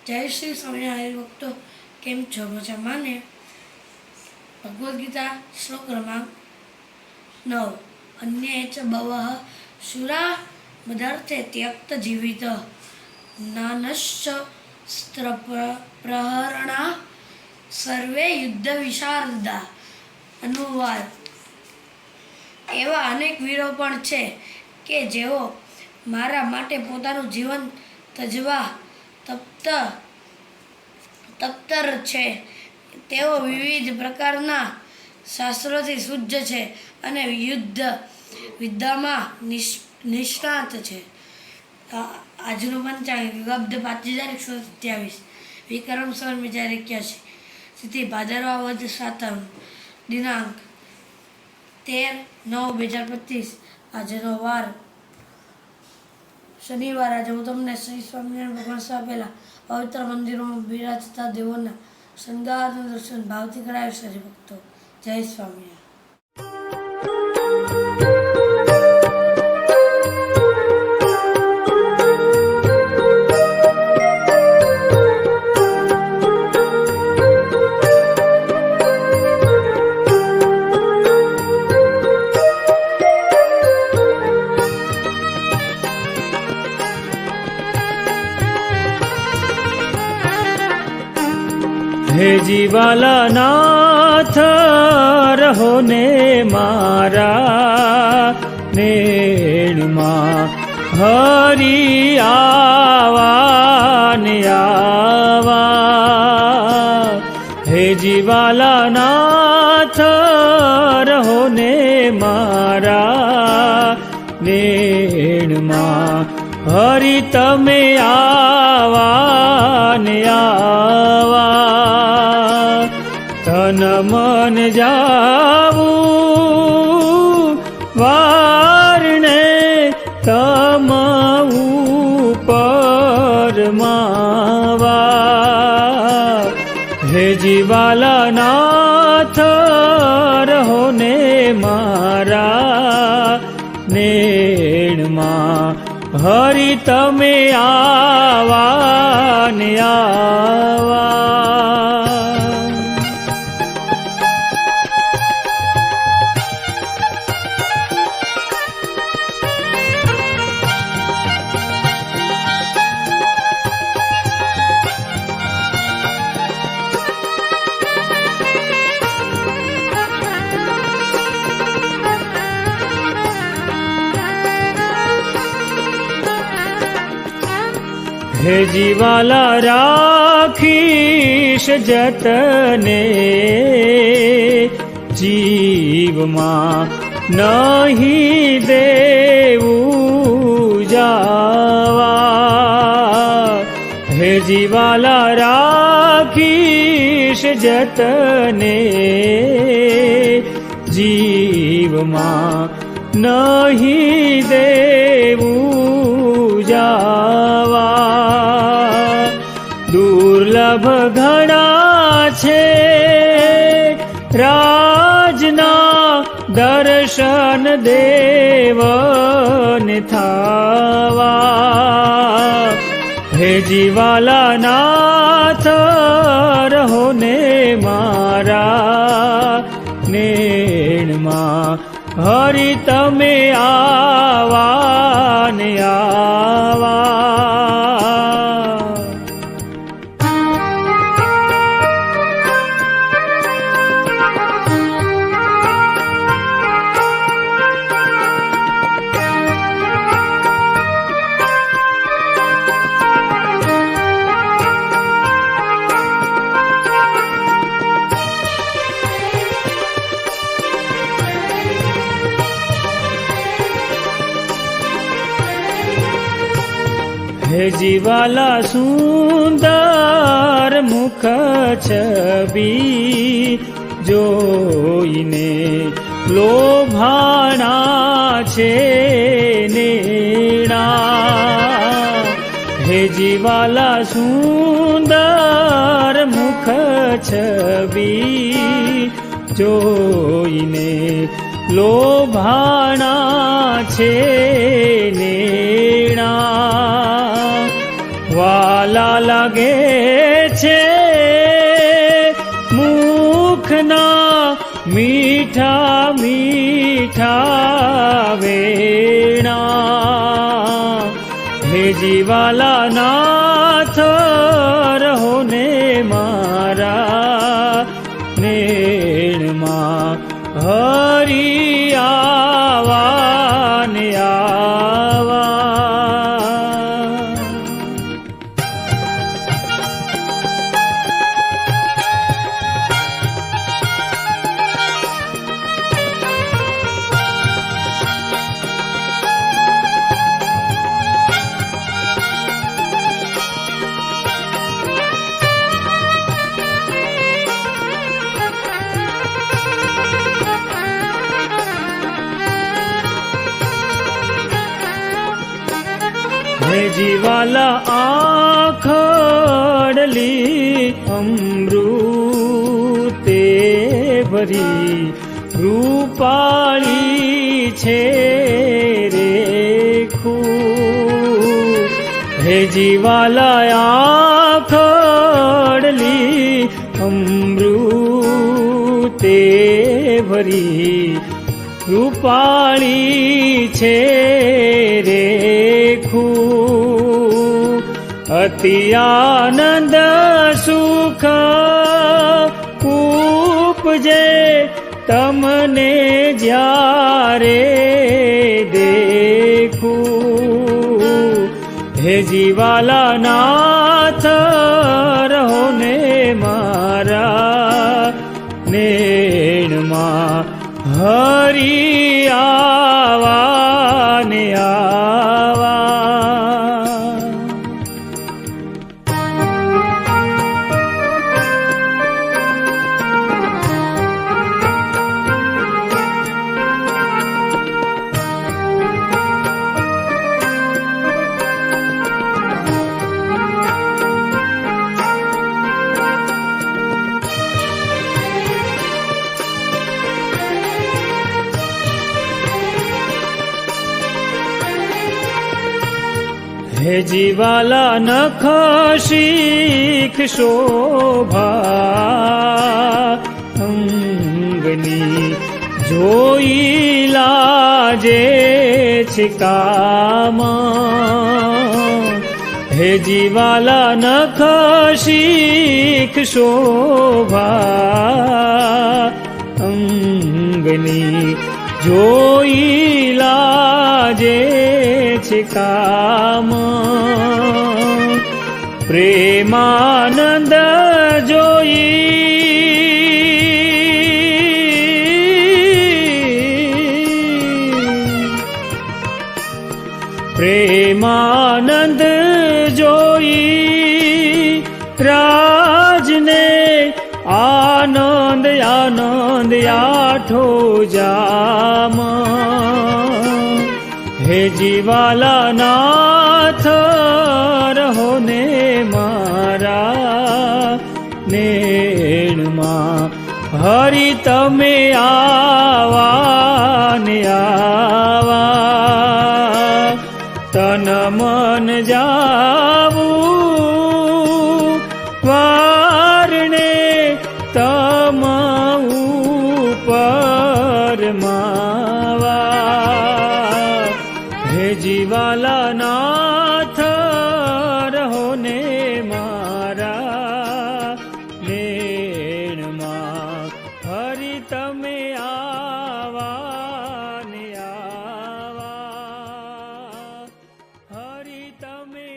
જય શ્રી સ્વામિનારાયણ ભક્તો, કેમ છો? મજામાં ને? ભગવદ્ ગીતા શ્લોક ક્રમાંક 9. અન્ય ચ બહવઃ શુરા મદર્થે ત્યક્ત જીવિત નાનશ્ચ સ્ત્ર પ્રહરણા સર્વે યુદ્ધ વિશારદા. અનુવાદ: એવા અનેક વીરો પણ છે કે જેઓ મારા માટે પોતાનું જીવન તજવા તપ્તર છે. તેઓ વિવિધ પ્રકારના શાસ્ત્રોથી સજ્જ છે અને યુદ્ધ વિદ્યામાં નિષ્ણાત છે. આજનું પંચાંગ યુગાબ્દ 5127, વિક્રમ સંવત 2081, તિથિ ભાદરવા વદ સાતમ, દિનાંક 13/9/2025. આજનો વાર શનિવાર. આજે હું તમને શ્રી સ્વામિનારાયણ ભગવાન સ્થાપેલા પવિત્ર મંદિરોમાં બિરાજતા દેવોના શણગારના દર્શન ભાવથી કરાવીશ. હરિભક્તો, જય સ્વામિનારાયણ. હે જીવાલા નાથ રહો ને મારા નેણમાં, હરી આવા ને આવા. હે જીવાલા નાથ રહો ને મારા નેણમાં, હરી તમે આવા ને આવા. તન મન જાવું વારણે તમ ઉપર માવા. હે જીવાલા નાથ રહો ને મારા નેણમાં, હરી તમે આવા ને આવા. હે જીવાલા રાખીશ જતને જીવમાં, નહીં દેવું જાવા. હે જીવાલા રાખીશ જતને જીવમાં, નહીં દેવું જાવા. દુર્લભ ઘણા છે રાજના દર્શન દેવને થાવા. હે જીવાલા નાથ રહો ને મારા નેણમાં, હરી તમે આવા ને આવા. હે જીવાલા સુંદર મુખ છબી જોઈને લોભાણા છે નેણા. હે જીવાલા સુંદર મુખ છબી જોઈને લોભાણા છે નેણા. વાલા લાગે છે મુખના મીઠા મીઠા વેણા હે જીવાલા નાથ રહો ને મારા નેણમાં હરી આવા ને આવા. હે જીવાલા આખડલી અમૃતે ભરી રૂપાળી છે રેખું. હે જીવાલા આખડલી અમૃતે ભરી રૂપાળી છે રેખું. અતિ આનંદ સુખ ઉપજે તમને જ્યારે દેખું. હે જીવાલા નાથ રહો ને મારા નેણમાં હરી આવા ને આવા. હે જીવાલા નખ શીખ શોભા અંગની જોઈ લાજે છે કામાં. હે જીવાલા નખ શીખ શોભા અંગની જોઈ લાજે છે કામ. પ્રેમાનંદ પ્રેમાનંદ જોઈ રાજને આનંદ આનંદ આઠો જામ. હે જીવાલા નાથ રહો ને મારા નેણમાં હરી તમે આવા ને આવા. તન મન જાવું વારણે તમ ઉપર માવા. હે જીવાલા નાથ રહો ને મારા નેણમાં હરી તમે આવા ને આવા. હરી તમે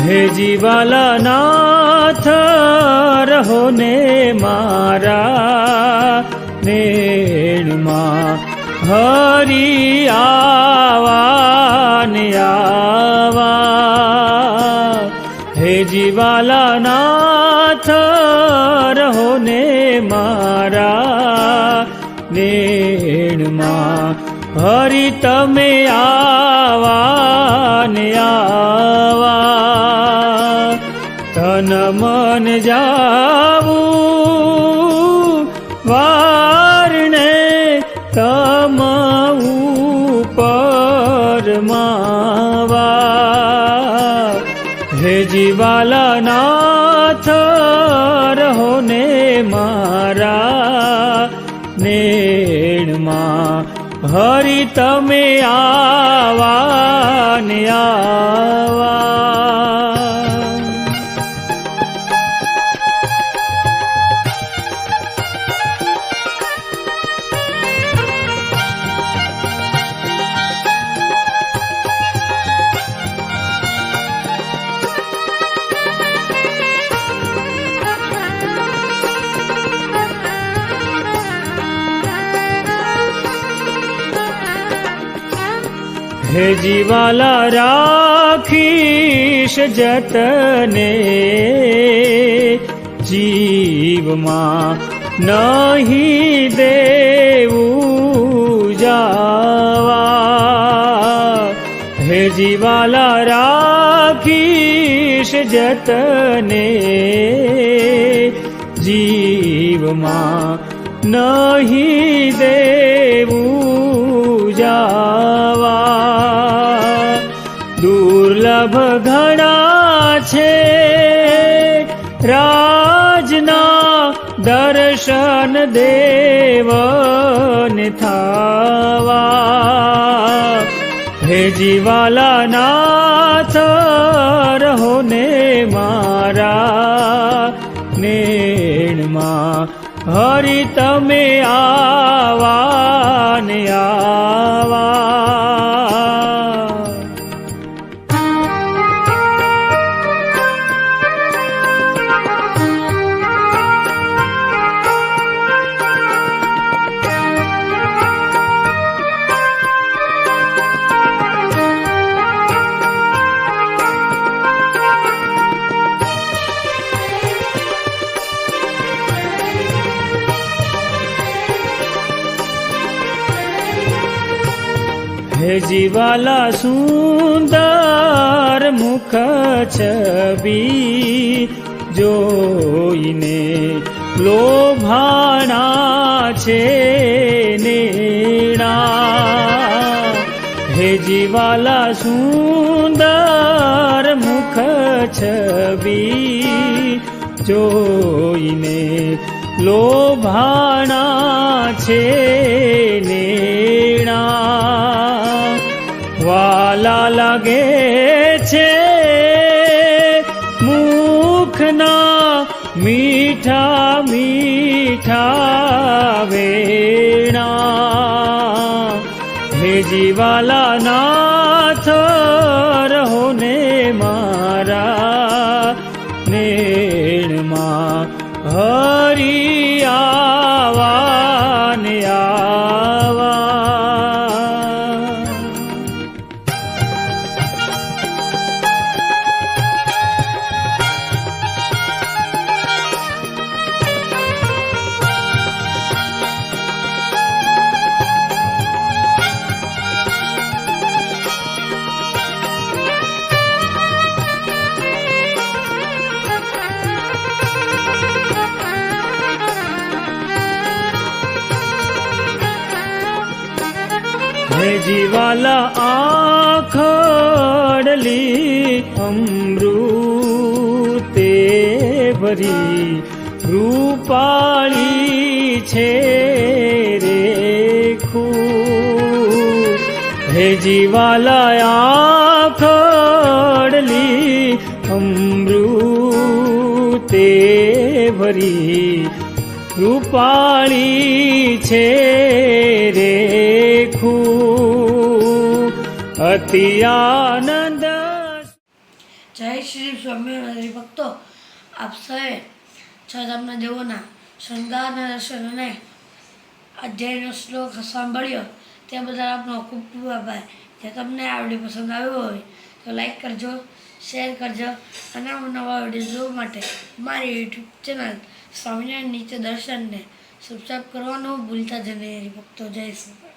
હે જીવાલા નાથ રહો ને મારા નેણમાં હરી આવા ને આવા હે જીવાલા નાથ રહો ને મારા નેણમાં હરી તમે આવા ને આવા તન મન જાવું વારણે તમ ઉપર માવા હે જીવાલા નાથ રહો ને મારા નેણમાં હરી તમે આવા ને આવા હે જીવાલા રાખીશ જતને જીવમાં નહીં દેવું જાવા હે જીવાલા રાખીશ જતને જીવમાં નહીં દેવું જાવા દુર્લભ ઘણા છે રાજના દર્શન દેવને થાવા હે જીવાલા નાથ રહો ને મારા નેણમાં હરી તમે આવા ને આવા હે જીવાલા સુંદર મુખ છબી જોઈને લોભાણા છે નેણા હે જીવાલા સુંદર મુખ છબી જોઈને લોભાણા છે નેણા વાલા લાગે છે મુખના મીઠા મીઠા વેણા હે જીવાલા નાથ રહો ને મારા નેણમાં હરી આવા ને આવા હે જીવાલા આખડલી અમૃતે ભરી રૂપાળી છે રેખું હે જીવાલા આખડલી અમૃતે ભરી રૂપાળી છે રેખું અતિ આનંદ જય શ્રી સ્વામિનારાયણ હરિભક્તો. આપ સૌએ છ ધામના દેવોના શૃંગારના દર્શન અને અધ્યાયનો શ્લોક સાંભળ્યો તે બદલ આપનો ખૂબ ખૂબ આભાર. જો તમને આ વિડીયો પસંદ આવ્યો હોય તો લાઈક કરજો, શેર કરજો અને નવા વિડીયો જોવા માટે મારી યુટ્યુબ ચેનલ સ્વામિનારાયણ નીચે દર્શનને સબસ્ક્રાઈબ કરવાનું ભૂલતા જ નહીં હરિભક્તો. જય શ્રી